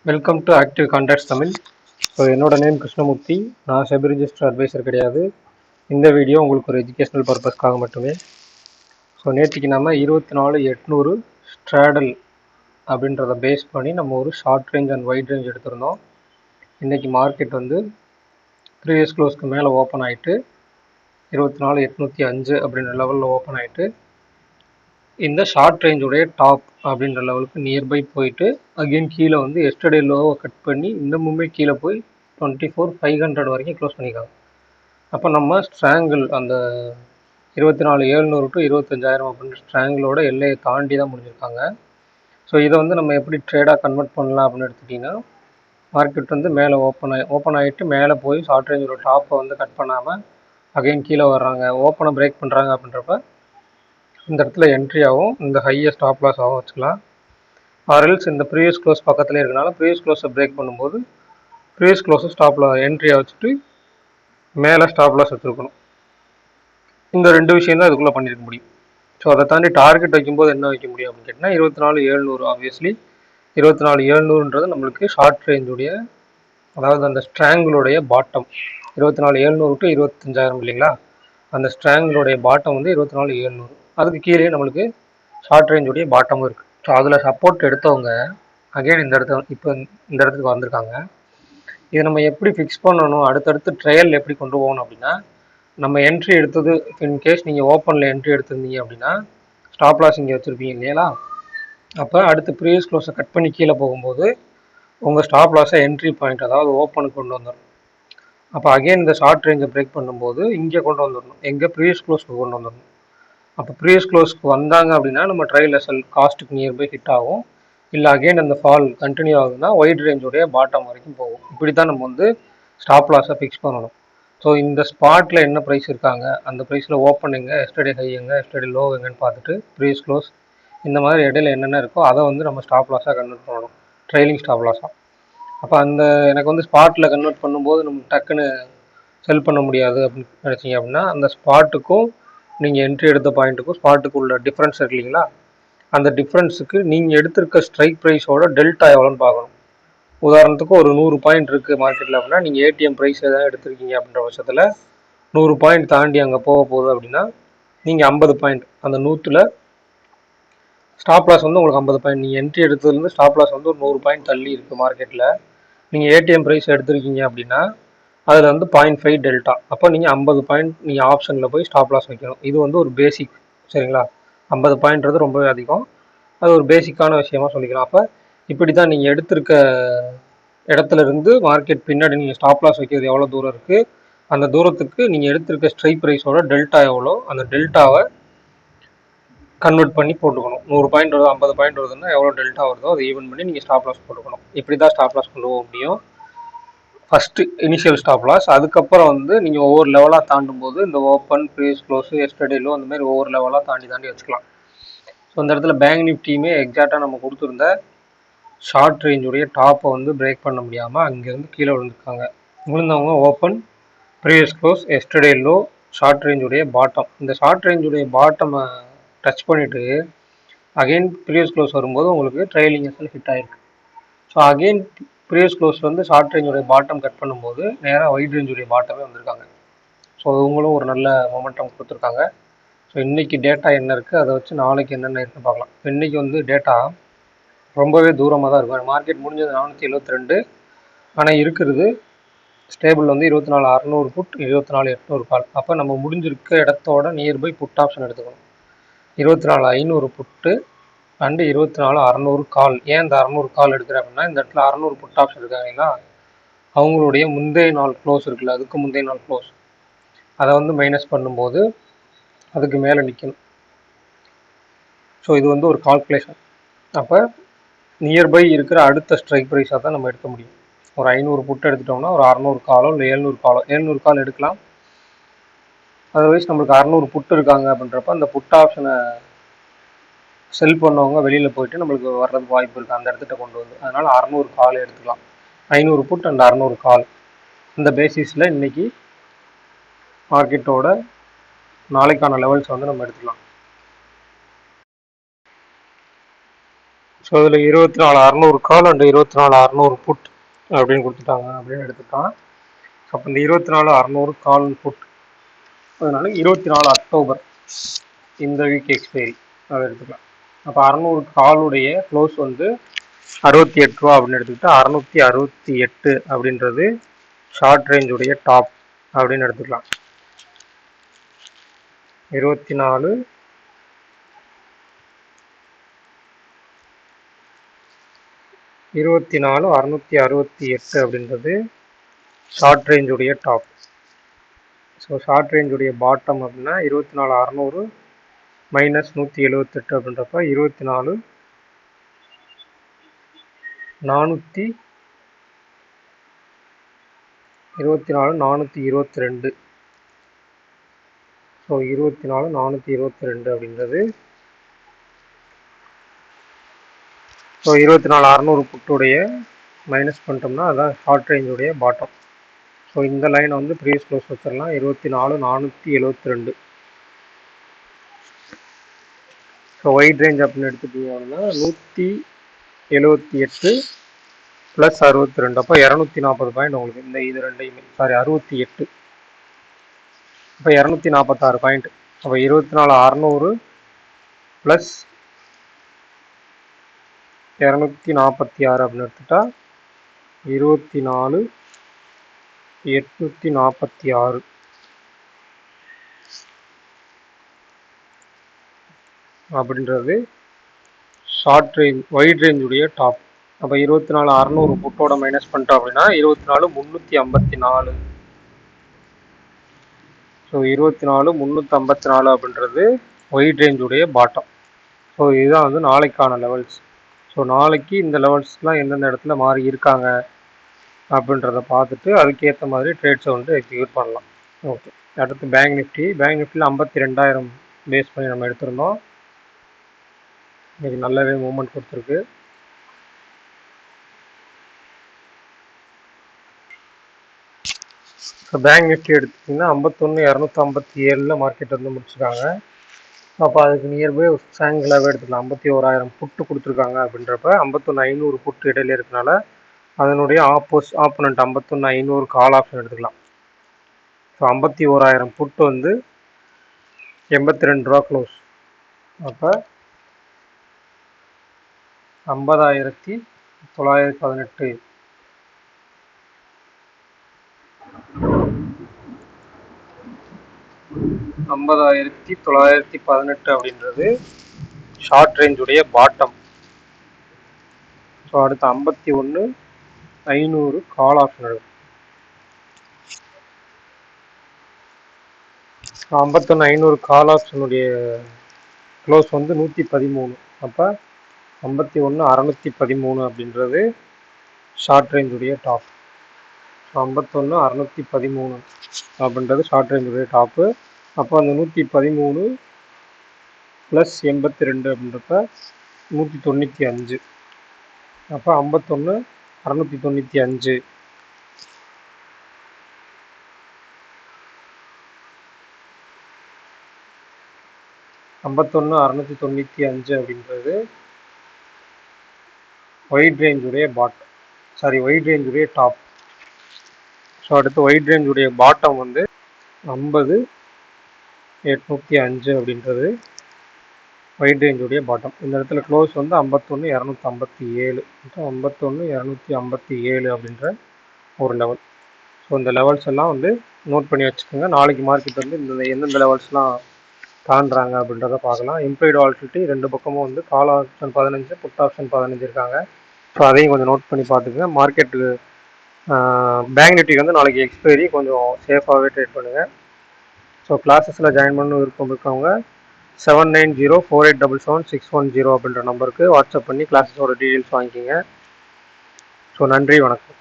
Welcome to active contacts Tamil. So என்னோட name Krishnamurthy. நான் SEBI register advisor கிடையாது. இந்த வீடியோ உங்களுக்கு ஒரு எஜுகேஷனல் பர்பஸ்க்காக மட்டுமே. ஸோ நேற்றுக்கு நம்ம 24,800 ஸ்ட்ராடல் அப்படின்றத பேஸ் பண்ணி நம்ம ஒரு short range and wide range எடுத்திருந்தோம். இன்றைக்கி மார்க்கெட் வந்து ப்ரீவியஸ் க்ளோஸ்க்கு மேலே ஓப்பன் ஆகிட்டு 24,805 அப்படின்ற லெவலில் ஓப்பன் ஆகிட்டு இந்த ஷார்ட் ரேஞ்சுடைய டாப் அப்படின்ற லெவலுக்கு நியர்பை போயிட்டு அகெயின் கீழே வந்து எஸ்டர்டே லோவை கட் பண்ணி இன்னமுமே கீழே போய் 24,500 வரைக்கும் க்ளோஸ் பண்ணிக்காங்க. அப்போ நம்ம ஸ்ட்ராங்கிள் அந்த 24,700 டு 25,000 அப்படின்ற ஸ்ட்ராங்கிளோட எல்லையை தாண்டி தான் முடிஞ்சிருக்காங்க. ஸோ இதை வந்து நம்ம எப்படி ட்ரேடாக கன்வெர்ட் பண்ணலாம் அப்படின்னு எடுத்துட்டிங்கன்னா, மார்க்கெட் வந்து மேலே ஓப்பன் ஆகிட்டு மேலே போய் ஷார்ட் ரேஞ்சோட டாப்பை வந்து கட் பண்ணாமல் அகெயின் கீழே வர்றாங்க, ஓப்பனை பிரேக் பண்ணுறாங்க அப்படின்றப்ப இந்த இடத்துல என்ட்ரி ஆகும், இந்த ஹையை ஸ்டாப் லாஸ் ஆகும் வச்சுக்கலாம். ஆர்எல்ஸ் இந்த ப்ரீவியஸ் க்ளோஸ் பக்கத்தில் இருக்கனால ப்ரீவியஸ் க்ளோஸை பிரேக் பண்ணும்போது ப்ரீவியஸ் க்ளோஸை ஸ்டாப் என்ட்ரியாக வச்சுட்டு மேலே ஸ்டாப் லாஸ் வச்சுருக்கணும். இந்த ரெண்டு விஷயம் தான் இதுக்குள்ளே பண்ணியிருக்க முடியும். ஸோ அதை தாண்டி டார்கெட் வைக்கும்போது என்ன வைக்க முடியும் அப்படின்னு கேட்டிங்கன்னா 24,700. ஆப்வியஸ்லி 24,700ன்றது நம்மளுக்கு ஷார்ட் ரேஞ்சுடைய, அதாவது அந்த ஸ்ட்ராங்கிளுடைய பாட்டம் 24,700 டு 25,000 இல்லைங்களா. அந்த ஸ்ட்ராங்கிளுடைய பாட்டம் வந்து 24,700. அதுக்கு கீழே நம்மளுக்கு ஷார்ட் ரேஞ்சுடைய பாட்டமும் இருக்குது. ஸோ அதில் சப்போர்ட் எடுத்தவங்க அகெயின் இந்த இடத்துக்கு வந்திருக்காங்க. இதை நம்ம எப்படி ஃபிக்ஸ் பண்ணணும், அடுத்தடுத்து ட்ரையல் எப்படி கொண்டு போகணும் அப்படின்னா, நம்ம என்ட்ரி எடுத்தது இன்கேஸ் நீங்கள் ஓப்பனில் என்ட்ரி எடுத்திருந்தீங்க அப்படின்னா ஸ்டாப் லாஸ் இங்கே வச்சுருப்பீங்க இல்லையா. அப்போ அடுத்து ப்ரீவியஸ் க்ளோஸை கட் பண்ணி கீழே போகும்போது உங்கள் ஸ்டாப் லாஸை என்ட்ரி பாயிண்ட், அதாவது ஓப்பனுக்கு கொண்டு வந்துடணும். அப்போ அகெயின் இந்த ஷார்ட் ரேஞ்சை பிரேக் பண்ணும்போது இங்கே கொண்டு வந்துடணும், எங்கே ப்ரீவியஸ் க்ளோஸ்க்கு கொண்டு வந்துடணும். அப்போ ப்ரீவியஸ் க்ளோஸ்க்கு வந்தாங்க அப்படின்னா நம்ம ட்ரையல் எஸ்எல் காஸ்ட்டுக்கு நியர்பை ஹிட் ஆகும். இல்லை அகெயின் அந்த ஃபால் கண்டினியூ ஆகுதுன்னா ஒயிட் ரேஞ்சுடைய பாட்டம் வரைக்கும் போகும். இப்படி தான் நம்ம வந்து ஸ்டாப் லாஸை ஃபிக்ஸ் பண்ணணும். ஸோ இந்த ஸ்பாட்டில் என்ன ப்ரைஸ் இருக்காங்க, அந்த ப்ரைஸில் ஓப்பன் எங்கே, எஸ்டர்டே ஹை எங்கே, எஸ்டர்டே லோ எங்கன்னு பார்த்துட்டு ப்ரீவியஸ் க்ளோஸ் இந்த மாதிரி இடையில என்னென்ன இருக்கோ அதை வந்து நம்ம ஸ்டாப் லாஸாக கன்வெர்ட் பண்ணணும், ட்ரைலிங் ஸ்டாப் லாஸாக. அப்போ அந்த எனக்கு வந்து ஸ்பாட்டில் கன்வெர்ட் பண்ணும்போது நம்ம டக்குன்னு செல் பண்ண முடியாது அப்படின்னு நினச்சிங்க அப்படின்னா, அந்த ஸ்பாட்டுக்கும் நீங்கள் என்ட்ரி எடுத்த பாயிண்ட்டுக்கும் ஸ்பாட்டுக்கு உள்ள டிஃப்ரென்ஸ் இருக்கு இல்லைங்களா, அந்த டிஃப்ரென்ஸுக்கு நீங்கள் எடுத்திருக்க ஸ்ட்ரைக் ப்ரைஸோட டெல்டா எவ்வளோன்னு பார்க்கணும். உதாரணத்துக்கு ஒரு 100 பாயிண்ட் இருக்குது மார்க்கெட்டில் அப்படின்னா, நீங்கள் ஏடிஎம் ப்ரைஸ் எதாவது எடுத்திருக்கீங்க அப்படின்ற பட்சத்தில் 100 பாயிண்ட் தாண்டி அங்கே போக போகுது அப்படின்னா நீங்கள் 50 பாயிண்ட், அந்த 100ல் ஸ்டாப் லாஸ் வந்து உங்களுக்கு 50 பாயிண்ட், நீங்கள் என்ட்ரி எடுத்ததுலேருந்து ஸ்டாப் லாஸ் வந்து ஒரு 100 பாயிண்ட் தள்ளி இருக்குது மார்க்கெட்டில். நீங்கள் ஏடிஎம் ப்ரைஸ் எடுத்திருக்கீங்க அப்படின்னா அதில் வந்து 0.5 டெல்டா. அப்போ நீங்கள் 50 பாயிண்ட் நீங்கள் ஆப்ஷனில் போய் ஸ்டாப் லாஸ் வைக்கணும். இது வந்து ஒரு பேசிக், சரிங்களா. 50 பாயிண்ட்றது ரொம்பவே அதிகம், அது ஒரு பேசிக்கான விஷயமா சொல்லிக்கலாம். அப்போ இப்படி தான் நீங்கள் எடுத்திருக்க இடத்துல இருந்து மார்க்கெட் பின்னாடி நீங்கள் ஸ்டாப் லாஸ் வைக்கிறது எவ்வளோ தூரம் இருக்குது, அந்த தூரத்துக்கு நீங்கள் எடுத்திருக்க ஸ்ட்ரைக் ப்ரைஸோட டெல்டா எவ்வளோ, அந்த டெல்டாவை கன்வெர்ட் பண்ணி போட்டுக்கணும். 100 பாயிண்ட் வருது, 50 பாயிண்ட் வருதுன்னா எவ்வளோ டெல்டா வருதோ அதை ஈவன் பண்ணி நீங்கள் ஸ்டாப் லாஸ் போட்டுக்கணும். இப்படி தான் ஸ்டாப் லாஸ் கொண்டு போக முடியும். ஃபஸ்ட்டு இனிஷியல் ஸ்டாப் லாஸ், அதுக்கப்புறம் வந்து நீங்கள் ஒவ்வொரு லெவலாக தாண்டும் போது இந்த open, previous close, yesterday low, அந்த மாதிரி ஒவ்வொரு லெவலாக தாண்டி வச்சுக்கலாம். ஸோ இந்த இடத்துல பேங்க் நிஃப்டியுமே எக்ஸாக்டாக நம்ம கொடுத்துருந்த ஷார்ட் ரேஞ்சுடைய டாப்பை வந்து பிரேக் பண்ண முடியாமல் அங்கேருந்து கீழே விழுந்துருக்காங்க. விழுந்தவங்க open, previous close, yesterday low, short ரேஞ்சுடைய பாட்டம். இந்த ஷார்ட் ரேஞ்சுடைய பாட்டமை டச் பண்ணிவிட்டு அகெயின் ப்ரீவியஸ் க்ளோஸ் வரும்போது உங்களுக்கு ட்ரைலிங் எஸ்எல் ஹிட் ஆகிருக்கு. ஸோ அகெயின் ப்ரீவியஸ் க்ளோஸ் வந்து ஷார்ட் ரேஞ்சுடைய பாட்டம் கட் பண்ணும்போது நேராக வைட் ரேஞ்சுடைய பாட்டமே வந்திருக்காங்க. ஸோ இவங்களும் ஒரு நல்ல மொமெண்டம் கொடுத்துருக்காங்க. ஸோ இன்றைக்கி டேட்டா என்ன இருக்குது, அதை வச்சு நாளைக்கு என்னென்ன இருக்குன்னு பார்க்கலாம். இன்றைக்கி வந்து டேட்டா ரொம்பவே தூரமாக தான் இருக்கும். மார்க்கெட் முடிஞ்சது 472, ஆனால் இருக்கிறது ஸ்டேபிள் வந்து 24,600 புட், 24,800 கால். அப்போ நம்ம முடிஞ்சிருக்க இடத்தோட நியர்பை புட் ஆப்ஷன் எடுத்துக்கணும். 24,500 புட்டு அண்டு 24,600 கால். ஏன் இந்த 600 கால் எடுக்கிறேன் அப்படின்னா, இந்த இடத்துல 600 புட் ஆப்ஷன் இருக்காங்கன்னா அவங்களுடைய முந்தைய நாள் க்ளோஸ் இருக்குல்ல, அதுக்கு முந்தைய நாள் க்ளோஸ், அதை வந்து மைனஸ் பண்ணும்போது அதுக்கு மேலே நிற்கணும். ஸோ இது வந்து ஒரு கால்குலேஷன். அப்போ நியர்பை இருக்கிற அடுத்த ஸ்ட்ரைக் ப்ரைஸாக தான் நம்ம எடுக்க முடியும். ஒரு 500 புட்டு எடுத்துட்டோம்னா ஒரு 600 காலோ இல்லை 700 காலோ, 700 கால் எடுக்கலாம். அதர்வைஸ் நம்மளுக்கு 600 புட்டு இருக்காங்க அப்படின்றப்ப அந்த புட் ஆப்ஷனை செல் பண்ணவங்க வெளியில் போயிட்டு நம்மளுக்கு வர்றதுக்கு வாய்ப்பு இருக்குது அந்த இடத்துட்ட கொண்டு வந்து. அதனால் 600 கால் எடுத்துக்கலாம். 500 புட் அண்ட் 600 கால். இந்த பேசிஸில் இன்றைக்கி மார்க்கெட்டோட நாளைக்கான லெவல்ஸ் வந்து நம்ம எடுத்துக்கலாம். ஸோ இதில் 24,600 கால் அண்ட் 24,600 புட் அப்படின்னு கொடுத்துட்டாங்க அப்படின்னு எடுத்துட்டான். ஸோ அப்போ இந்த 24,600 கால் புட், அதனால 24 அக்டோபர் இந்த வீக் எக்ஸ்பைரி அதை எடுத்துக்கலாம். அப்போ 600 காலுடைய க்ளோஸ் வந்து 68 ரூபா அப்படின்னு எடுத்துக்கிட்டா 668 அப்படின்றது ஷார்ட் ரேஞ்சுடைய டாப் அப்படின்னு எடுத்துக்கலாம். 24 668 அப்படின்றது ஷார்ட் ரேஞ்சுடைய டாப். ஸோ ஷார்ட் ரேஞ்சுடைய பாட்டம் அப்படின்னா 24,600 மைனஸ் 178 அப்படின்றப்ப 24,422. ஸோ 24,422 அப்படின்றது ஸோ 24,600 புட்டுடைய மைனஸ் பண்ணிட்டோம்னா அதான் ஷார்ட் ரேஞ்சுடைய பாட்டம். ஸோ இந்த லைனை வந்து ப்ரீவியஸ் க்ளோஸ் வச்சிடலாம் 24,472. ஸோ ஒயிட் ரேஞ்ச் அப்படின்னு எடுத்துட்டீங்க அப்படின்னா 178 ப்ளஸ் 62, அப்போ 240 பாயிண்ட் உங்களுக்கு இந்த இது ரெண்டையுமே 68, அப்போ 246 பாயிண்ட். அப்போ 24,600 ப்ளஸ் 246 அப்படின்னு எடுத்துட்டா 24,846 அப்படின்றது ஷார்ட் ரேஞ்ச் ஒயிட் ரேஞ்சுடைய டாப். அப்போ 24,600 புட்டோட மைனஸ் பண்ணிட்டோம் அப்படின்னா 24,354. ஸோ 24,354 அப்படின்றது ஒயிட் ரேஞ்சுடைய பாட்டம். ஸோ இதுதான் வந்து நாளைக்கான லெவல்ஸ். ஸோ நாளைக்கு இந்த லெவல்ஸ்லாம் எந்தெந்த இடத்துல மாறி இருக்காங்க அப்படின்றத பார்த்துட்டு அதுக்கேற்ற மாதிரி ட்ரேட்ஸை வந்து எக்ஸிக்யூட் பண்ணலாம். ஓகே, அடுத்து பேங்க் நிஃப்டி. பேங்க் நிஃப்டியில் 52,000 பேஸ் பண்ணி நம்ம எடுத்திருந்தோம். இன்னைக்கு நல்லாவே மூவ்மெண்ட் கொடுத்துருக்கு. ஸோ பேங்க் நிஃப்டி எடுத்துட்டிங்கன்னா 51,257 மார்க்கெட் வந்து முடிச்சிருக்காங்க. அப்போ அதுக்கு நியர்பை சாங்கிளாகவே எடுத்துக்கலாம். 51,000 புட்டு கொடுத்துருக்காங்க அப்படின்றப்ப 51,500 புட்டு இடையில இருக்கனால அதனுடைய ஆப்போனண்ட் 51,500 கால் ஆப்ஷன் எடுத்துக்கலாம். ஸோ 51,000 புட்டு வந்து 82 ரூபா க்ளோஸ். அப்போ 50,918 50,918 அப்படின்றது ஷார்ட் ரேஞ்சுடைய பாட்டம். ஸோ அடுத்து 51,500 கால் ஆப்ஷன் எடுக்கும். 51,500 கால் ஆப்ஷனுடைய க்ளோஸ் வந்து 113. அப்போ 51,613 அப்படின்றது ஷார்ட் ரேஞ்சுடைய டாப். 51,613 அப்படின்றது ஷார்ட் ரேஞ்சுடைய டாப்பு. அப்போ அந்த 113 ப்ளஸ் 82 அப்படின்றப்ப 195. அப்போ 51,695. அப்படின்றது ஒயிட் ரேஞ்சுடைய ஒயிட் ரேஞ்சுடைய டாப். ஸோ அடுத்து ஒயிட் ரேஞ்சுடைய பாட்டம் வந்து 50,805 அப்படின்றது ஒயிட் ரேஞ்சுடைய பாட்டம். இந்த இடத்துல க்ளோஸ் வந்து 51,257. 51,257 அப்படின்ற ஒரு லெவல். ஸோ இந்த லெவல்ஸ் எல்லாம் வந்து நோட் பண்ணி வச்சுக்கோங்க. நாளைக்கு மார்க்கெட் வந்து இந்த எந்தெந்த லெவல்ஸ்லாம் தாண்டுறாங்க அப்படின்றத பார்க்கலாம். இம்ப்ளைடு வாலிட்டிலிட்டி ரெண்டு பக்கமும் வந்து கால் ஆப்ஷன் 15, புட் ஆப்ஷன் 15 இருக்காங்க. ஸோ அதையும் கொஞ்சம் நோட் பண்ணி பார்த்துக்கங்க. மார்க்கெட்டு பேங்க் நிஃப்டிக்கு வந்து நாளைக்கு எக்ஸ்பைரி, கொஞ்சம் சேஃபாகவே ட்ரேட் பண்ணுங்கள். ஸோ கிளாஸஸில் ஜாயின் பண்ண விருப்பம் இருக்கவங்க 7904877610 அப்படின்ற நம்பருக்கு வாட்ஸ்அப் பண்ணி கிளாஸஸோட டீட்டெயில்ஸ் வாங்கிக்கிங்க. ஸோ நன்றி, வணக்கம்.